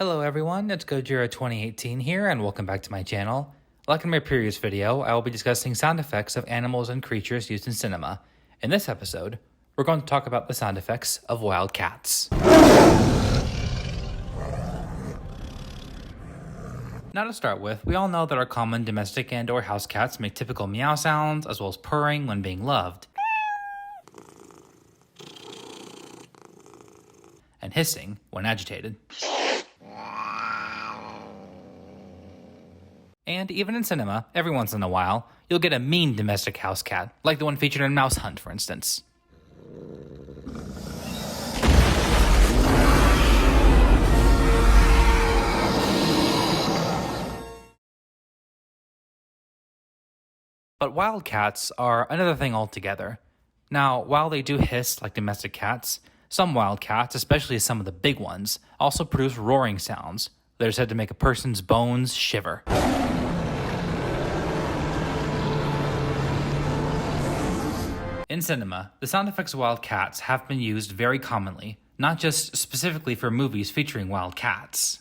Hello everyone, it's Gojira 2018 here, and welcome back to my channel. Like in my previous video, I will be discussing sound effects of animals and creatures used in cinema. In this episode, we're going to talk about the sound effects of wild cats. Now to start with, we all know that our common domestic and or house cats make typical meow sounds, as well as purring when being loved, and hissing when agitated. And even in cinema, every once in a while, you'll get a mean domestic house cat, like the one featured in Mouse Hunt, for instance. But wild cats are another thing altogether. Now, while they do hiss like domestic cats, some wild cats, especially some of the big ones, also produce roaring sounds that are said to make a person's bones shiver. In cinema, the sound effects of wild cats have been used very commonly, not just specifically for movies featuring wild cats.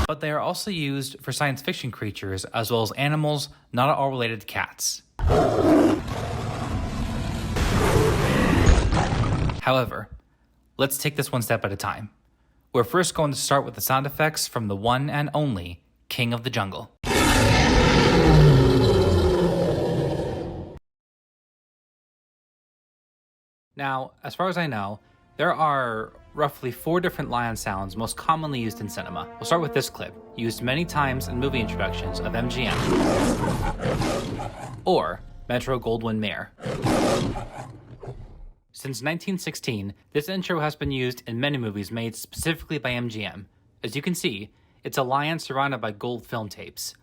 But they are also used for science fiction creatures as well as animals not at all related to cats. However, let's take this one step at a time. We're first going to start with the sound effects from the one and only King of the Jungle. Now, as far as I know, there are roughly 4 different lion sounds most commonly used in cinema. We'll start with this clip, used many times in movie introductions of MGM, or Metro-Goldwyn-Mayer. Since 1916, this intro has been used in many movies made specifically by MGM. As you can see, it's a lion surrounded by gold film tapes.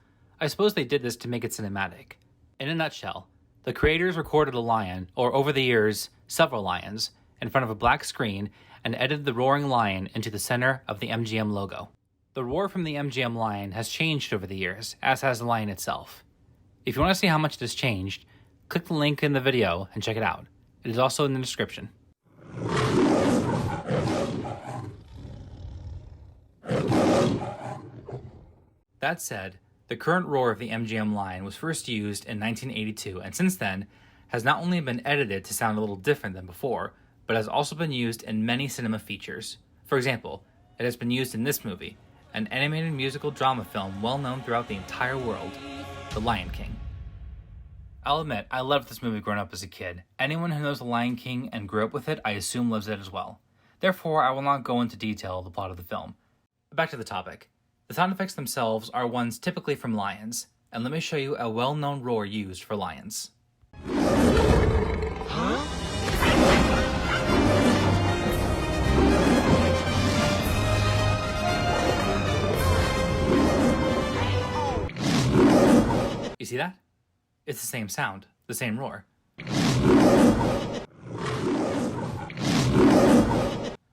I suppose they did this to make it cinematic. In a nutshell, the creators recorded a lion, or over the years, several lions, in front of a black screen and edited the roaring lion into the center of the MGM logo. The roar from the MGM lion has changed over the years, as has the lion itself. If you want to see how much it has changed, click the link in the video and check it out. It is also in the description. That said, the current roar of the MGM lion was first used in 1982, and since then has not only been edited to sound a little different than before, but has also been used in many cinema features. For example, it has been used in this movie, an animated musical drama film well known throughout the entire world, The Lion King. I'll admit, I loved this movie growing up as a kid. Anyone who knows The Lion King and grew up with it, I assume loves it as well. Therefore, I will not go into detail of the plot of the film. Back to the topic. The sound effects themselves are ones typically from lions, and let me show you a well-known roar used for lions. Huh? You see that? It's the same sound, the same roar.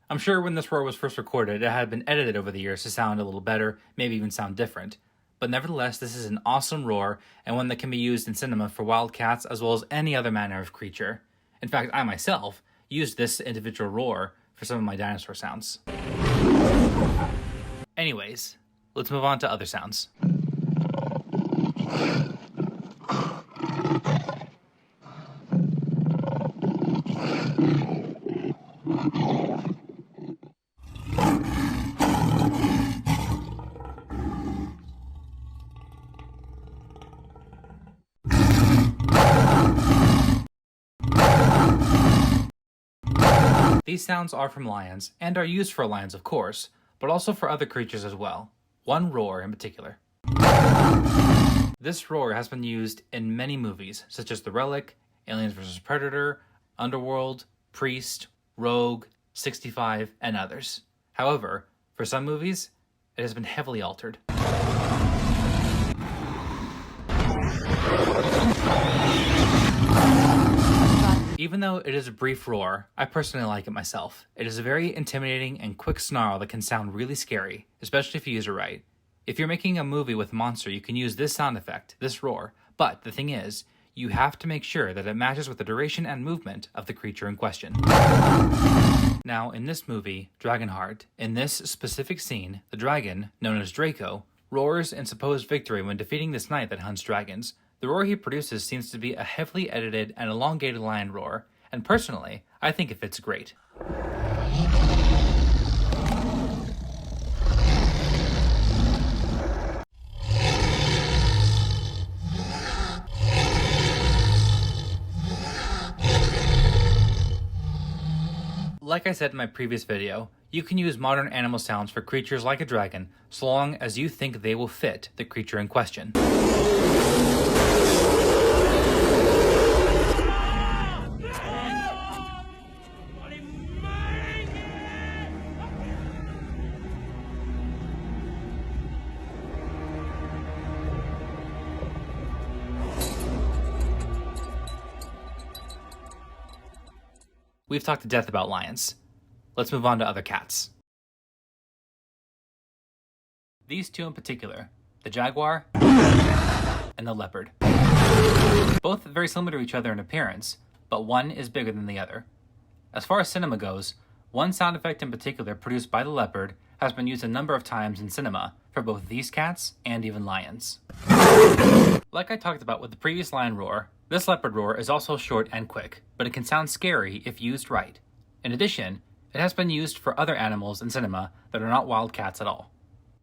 I'm sure when this roar was first recorded, it had been edited over the years to sound a little better, maybe even sound different. But nevertheless, this is an awesome roar, and one that can be used in cinema for wild cats as well as any other manner of creature. In fact, I myself used this individual roar for some of my dinosaur sounds. Anyways, let's move on to other sounds. These sounds are from lions, and are used for lions of course, but also for other creatures as well. One roar in particular. This roar has been used in many movies, such as The Relic, Aliens vs. Predator, Underworld, Priest, Rogue, 65, and others. However, for some movies, it has been heavily altered. Even though it is a brief roar, I personally like it myself. It is a very intimidating and quick snarl that can sound really scary, especially if you use it right. If you're making a movie with a monster, you can use this sound effect, this roar, but the thing is, you have to make sure that it matches with the duration and movement of the creature in question. Now, in this movie, Dragonheart, in this specific scene, the dragon, known as Draco, roars in supposed victory when defeating this knight that hunts dragons. The roar he produces seems to be a heavily edited and elongated lion roar, and personally, I think it fits great. Like I said in my previous video, you can use modern animal sounds for creatures like a dragon so long as you think they will fit the creature in question. We've talked to death about lions. Let's move on to other cats. These two in particular, the Jaguar and the Leopard. Both very similar to each other in appearance, but one is bigger than the other. As far as cinema goes, one sound effect in particular produced by the Leopard has been used a number of times in cinema for both these cats and even lions. Like I talked about with the previous lion roar, this leopard roar is also short and quick, but it can sound scary if used right. In addition, it has been used for other animals in cinema that are not wild cats at all.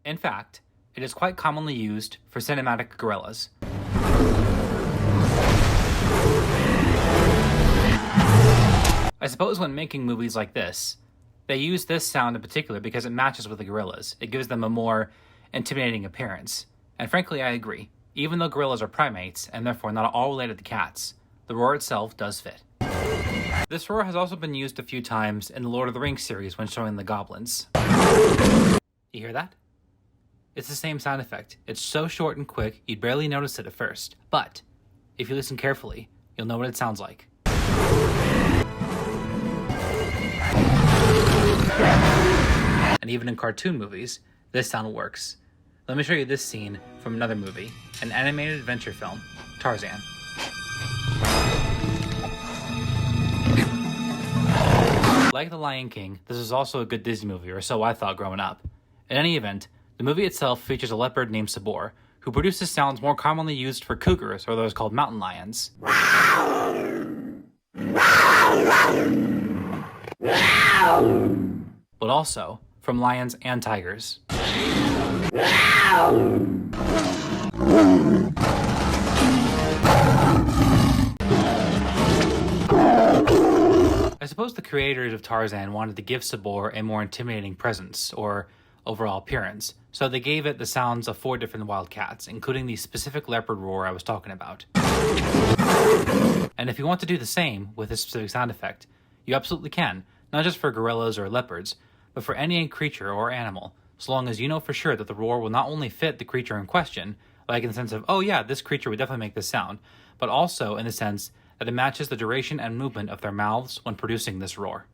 In fact, it is quite commonly used for cinematic gorillas. I suppose when making movies like this, they use this sound in particular because it matches with the gorillas. It gives them a more intimidating appearance. And frankly, I agree. Even though gorillas are primates, and therefore not all related to cats, the roar itself does fit. This roar has also been used a few times in the Lord of the Rings series when showing the goblins. You hear that? It's the same sound effect. It's so short and quick, you'd barely notice it at first. But, if you listen carefully, you'll know what it sounds like. And even in cartoon movies, this sound works. Let me show you this scene from another movie, an animated adventure film, Tarzan. Like The Lion King, this is also a good Disney movie, or so I thought growing up. In any event, the movie itself features a leopard named Saber, who produces sounds more commonly used for cougars, or those called mountain lions. But also from lions and tigers. I suppose the creators of Tarzan wanted to give Saber a more intimidating presence, or overall appearance, so they gave it the sounds of 4 different wild cats, including the specific leopard roar I was talking about. And if you want to do the same with this specific sound effect, you absolutely can, not just for gorillas or leopards, but for any creature or animal, so long as you know for sure that the roar will not only fit the creature in question, like in the sense of, oh yeah, this creature would definitely make this sound, but also in the sense that it matches the duration and movement of their mouths when producing this roar.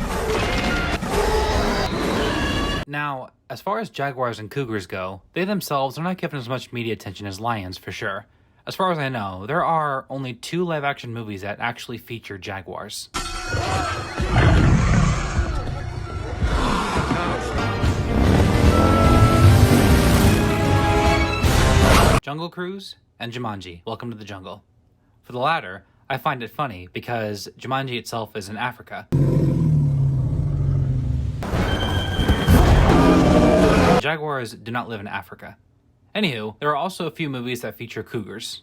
Now, as far as jaguars and cougars go, they themselves are not given as much media attention as lions for sure. As far as I know, there are only 2 live-action movies that actually feature jaguars. Jungle Cruise and Jumanji, Welcome to the Jungle. For the latter, I find it funny because Jumanji itself is in Africa. Jaguars do not live in Africa. Anywho, there are also a few movies that feature cougars.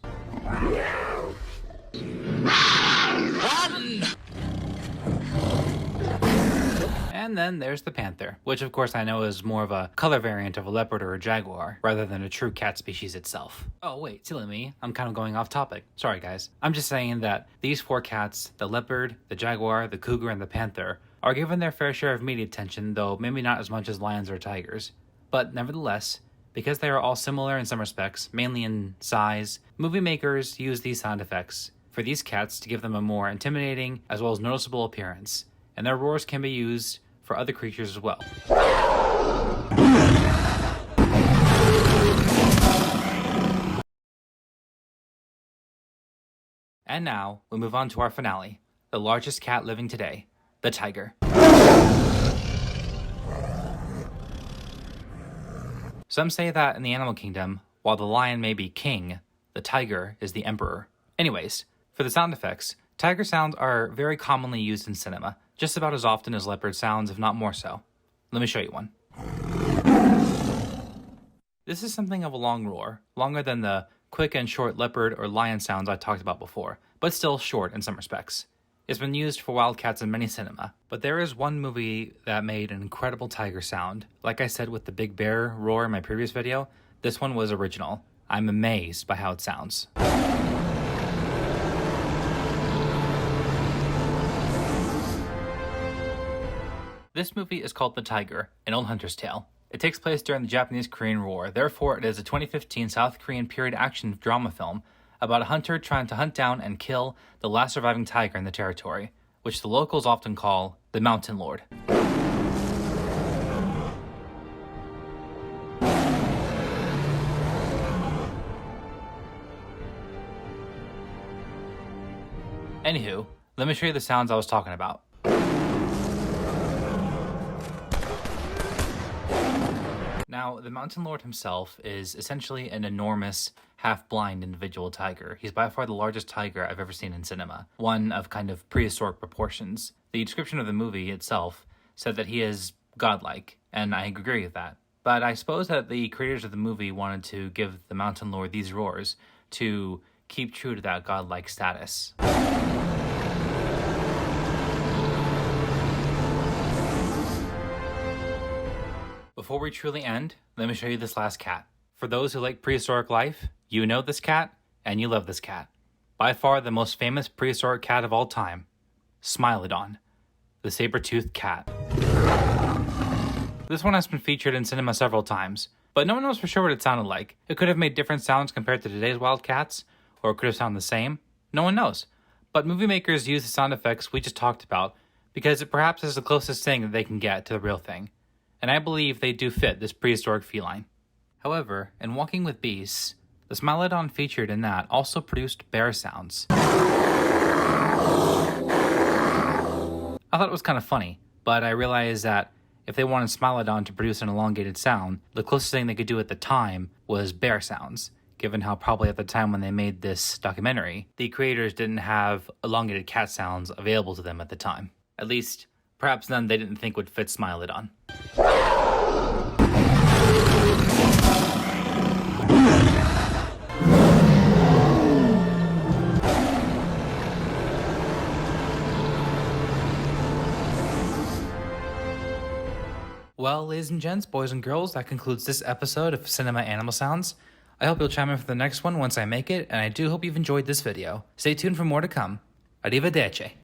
And then there's the panther, which of course I know is more of a color variant of a leopard or a jaguar, rather than a true cat species itself. Oh wait, silly me, I'm kind of going off topic. Sorry guys. I'm just saying that these 4 cats, the leopard, the jaguar, the cougar, and the panther, are given their fair share of media attention, though maybe not as much as lions or tigers. But nevertheless, because they are all similar in some respects, mainly in size, movie makers use these sound effects for these cats to give them a more intimidating as well as noticeable appearance, and their roars can be used for other creatures as well. And now, we move on to our finale, the largest cat living today, the tiger. Some say that in the animal kingdom, while the lion may be king, the tiger is the emperor. Anyways, for the sound effects, tiger sounds are very commonly used in cinema, just about as often as leopard sounds, if not more so. Let me show you one. This is something of a long roar, longer than the quick and short leopard or lion sounds I talked about before, but still short in some respects. It's been used for wildcats in many cinema, but there is one movie that made an incredible tiger sound. Like I said with the big bear roar in my previous video, this one was original. I'm amazed by how it sounds. This movie is called The Tiger, an old hunter's tale. It takes place during the Japanese-Korean War, therefore it is a 2015 South Korean period action drama film about a hunter trying to hunt down and kill the last surviving tiger in the territory, which the locals often call the Mountain Lord. Anywho, let me show you the sounds I was talking about. Now, the Mountain Lord himself is essentially an enormous, half-blind individual tiger. He's by far the largest tiger I've ever seen in cinema, one of kind of prehistoric proportions. The description of the movie itself said that he is godlike, and I agree with that. But I suppose that the creators of the movie wanted to give the Mountain Lord these roars to keep true to that godlike status. Before we truly end, let me show you this last cat. For those who like prehistoric life, you know this cat, and you love this cat. By far the most famous prehistoric cat of all time, Smilodon, the Saber-Tooth Cat. This one has been featured in cinema several times, but no one knows for sure what it sounded like. It could have made different sounds compared to today's wild cats, or it could have sounded the same. No one knows. But movie makers use the sound effects we just talked about because it perhaps is the closest thing that they can get to the real thing. And I believe they do fit this prehistoric feline. However, in Walking with Beasts, the Smilodon featured in that also produced bear sounds. I thought it was kind of funny, but I realized that if they wanted Smilodon to produce an elongated sound, the closest thing they could do at the time was bear sounds, given how probably at the time when they made this documentary, the creators didn't have elongated cat sounds available to them at the time. At least, perhaps none they didn't think would fit Smilodon. Well, ladies and gents, boys and girls, that concludes this episode of Cinema Animal Sounds. I hope you'll chime in for the next one once I make it, and I do hope you've enjoyed this video. Stay tuned for more to come. Arrivederci.